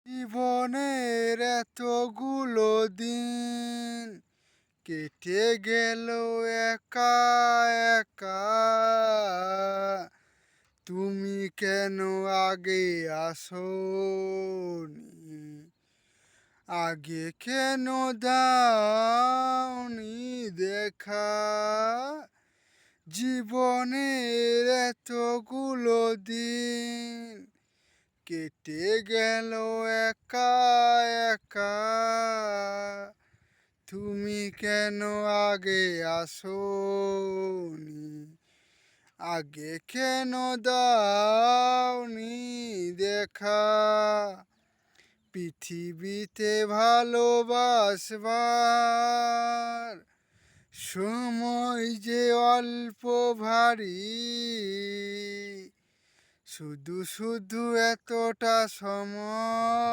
জীবনের এতগুলো দিন কেটে গেল একা একা। তুমি কেন আগে আসোনি? আগে কেন দাওনি দেখা? জীবনের এতগুলো দিন কেটে গেল একা একা। তুমি কেন আগে আসোনি? আগে কেন দাওনি দেখা? পৃথিবীতে ভালোবাসবার সময় যে অল্প ভারী, শুধু শুধু এতটা সময়